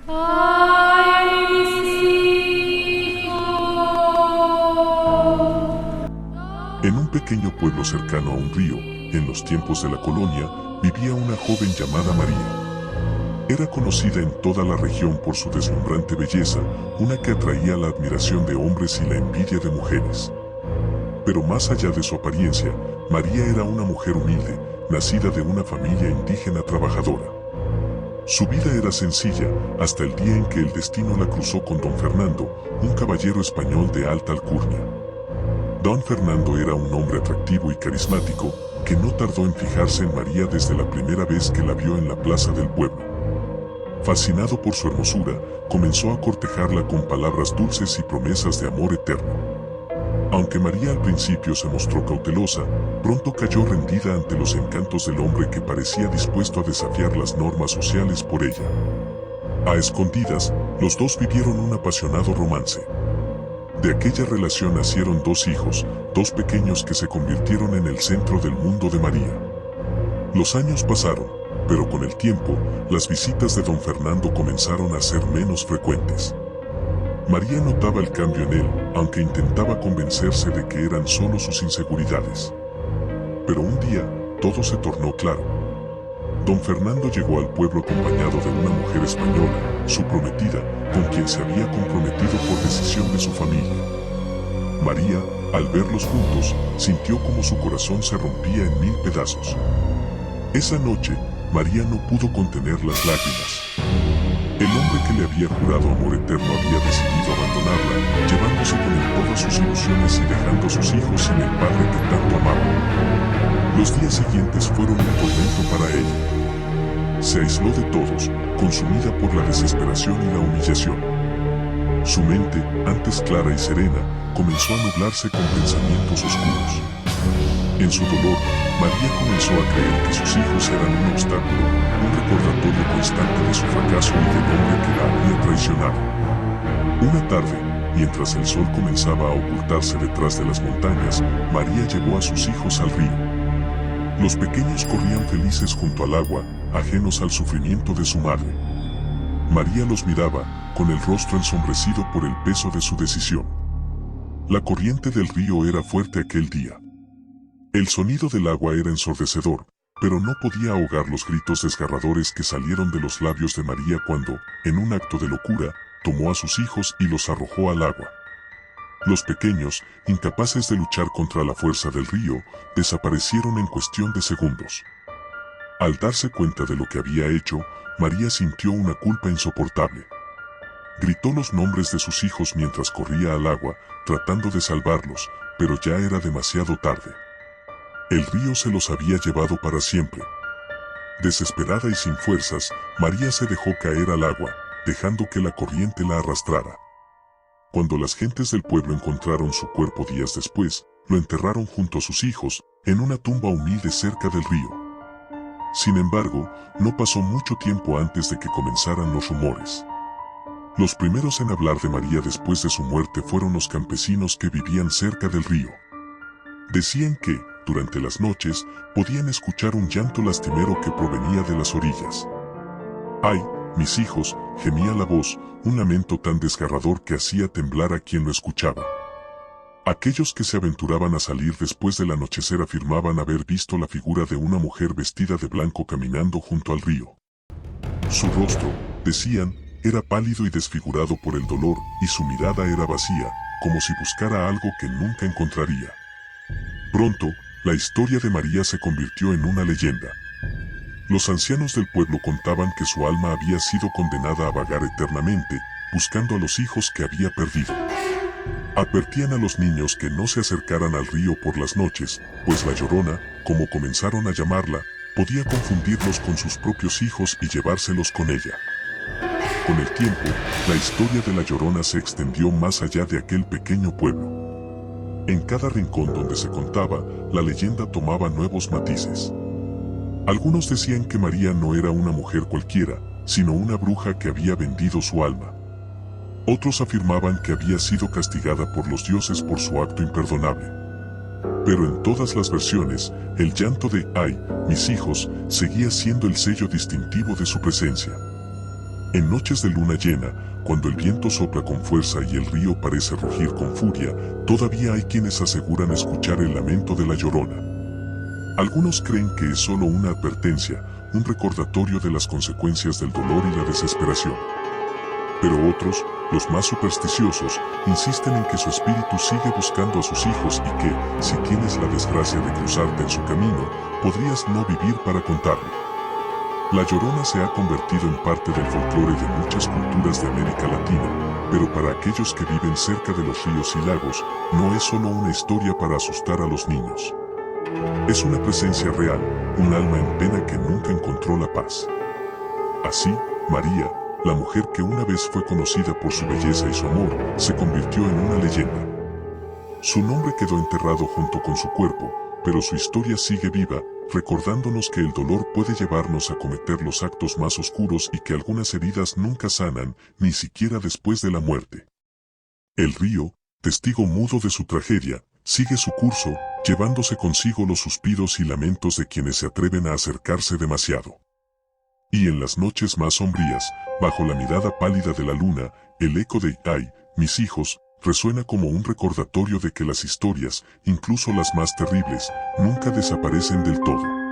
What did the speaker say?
¡Ay, mis hijos! En un pequeño pueblo cercano a un río, en los tiempos de la colonia, vivía una joven llamada María. Era conocida en toda la región por su deslumbrante belleza, una que atraía la admiración de hombres y la envidia de mujeres. Pero más allá de su apariencia, María era una mujer humilde, nacida de una familia indígena trabajadora. Su vida era sencilla, hasta el día en que el destino la cruzó con don Fernando, un caballero español de alta alcurnia. Don Fernando era un hombre atractivo y carismático, que no tardó en fijarse en María desde la primera vez que la vio en la plaza del pueblo. Fascinado por su hermosura, comenzó a cortejarla con palabras dulces y promesas de amor eterno. Aunque María al principio se mostró cautelosa, pronto cayó rendida ante los encantos del hombre que parecía dispuesto a desafiar las normas sociales por ella. A escondidas, los dos vivieron un apasionado romance. De aquella relación nacieron dos hijos, dos pequeños que se convirtieron en el centro del mundo de María. Los años pasaron, pero con el tiempo, las visitas de don Fernando comenzaron a ser menos frecuentes. María notaba el cambio en él, aunque intentaba convencerse de que eran solo sus inseguridades. Pero un día, todo se tornó claro. Don Fernando llegó al pueblo acompañado de una mujer española, su prometida, con quien se había comprometido por decisión de su familia. María, al verlos juntos, sintió como su corazón se rompía en 1000 pedazos. Esa noche, María no pudo contener las lágrimas. El hombre que le había jurado amor eterno había decidido abandonarla, llevándose con él todas sus ilusiones y dejando a sus hijos sin el padre que tanto amaba. Los días siguientes fueron un tormento para ella. Se aisló de todos, consumida por la desesperación y la humillación. Su mente, antes clara y serena, comenzó a nublarse con pensamientos oscuros. En su dolor, María comenzó a creer que sus hijos eran un obstáculo, un recordatorio constante de su fracaso y del hombre que la había traicionado. Una tarde, mientras el sol comenzaba a ocultarse detrás de las montañas, María llevó a sus hijos al río. Los pequeños corrían felices junto al agua, ajenos al sufrimiento de su madre. María los miraba, con el rostro ensombrecido por el peso de su decisión. La corriente del río era fuerte aquel día. El sonido del agua era ensordecedor, pero no podía ahogar los gritos desgarradores que salieron de los labios de María cuando, en un acto de locura, tomó a sus hijos y los arrojó al agua. Los pequeños, incapaces de luchar contra la fuerza del río, desaparecieron en cuestión de segundos. Al darse cuenta de lo que había hecho, María sintió una culpa insoportable. Gritó los nombres de sus hijos mientras corría al agua, tratando de salvarlos, pero ya era demasiado tarde. El río se los había llevado para siempre. Desesperada y sin fuerzas, María se dejó caer al agua, dejando que la corriente la arrastrara. Cuando las gentes del pueblo encontraron su cuerpo días después, lo enterraron junto a sus hijos, en una tumba humilde cerca del río. Sin embargo, no pasó mucho tiempo antes de que comenzaran los rumores. Los primeros en hablar de María después de su muerte fueron los campesinos que vivían cerca del río. Decían que, durante las noches, podían escuchar un llanto lastimero que provenía de las orillas. ¡Ay, mis hijos!, gemía la voz, un lamento tan desgarrador que hacía temblar a quien lo escuchaba. Aquellos que se aventuraban a salir después del anochecer afirmaban haber visto la figura de una mujer vestida de blanco caminando junto al río. Su rostro, decían, era pálido y desfigurado por el dolor, y su mirada era vacía, como si buscara algo que nunca encontraría. Pronto, la historia de María se convirtió en una leyenda. Los ancianos del pueblo contaban que su alma había sido condenada a vagar eternamente, buscando a los hijos que había perdido. Advertían a los niños que no se acercaran al río por las noches, pues la Llorona, como comenzaron a llamarla, podía confundirlos con sus propios hijos y llevárselos con ella. Con el tiempo, la historia de la Llorona se extendió más allá de aquel pequeño pueblo. En cada rincón donde se contaba, la leyenda tomaba nuevos matices. Algunos decían que María no era una mujer cualquiera, sino una bruja que había vendido su alma. Otros afirmaban que había sido castigada por los dioses por su acto imperdonable. Pero en todas las versiones, el llanto de «ay, mis hijos» seguía siendo el sello distintivo de su presencia. En noches de luna llena, cuando el viento sopla con fuerza y el río parece rugir con furia, todavía hay quienes aseguran escuchar el lamento de la Llorona. Algunos creen que es solo una advertencia, un recordatorio de las consecuencias del dolor y la desesperación. Pero otros, los más supersticiosos, insisten en que su espíritu sigue buscando a sus hijos y que, si tienes la desgracia de cruzarte en su camino, podrías no vivir para contarlo. La Llorona se ha convertido en parte del folclore de muchas culturas de América Latina, pero para aquellos que viven cerca de los ríos y lagos, no es solo una historia para asustar a los niños. Es una presencia real, un alma en pena que nunca encontró la paz. Así, María, la mujer que una vez fue conocida por su belleza y su amor, se convirtió en una leyenda. Su nombre quedó enterrado junto con su cuerpo, pero su historia sigue viva, recordándonos que el dolor puede llevarnos a cometer los actos más oscuros y que algunas heridas nunca sanan, ni siquiera después de la muerte. El río, testigo mudo de su tragedia, sigue su curso, llevándose consigo los suspiros y lamentos de quienes se atreven a acercarse demasiado. Y en las noches más sombrías, bajo la mirada pálida de la luna, el eco de «Ay, mis hijos», resuena como un recordatorio de que las historias, incluso las más terribles, nunca desaparecen del todo.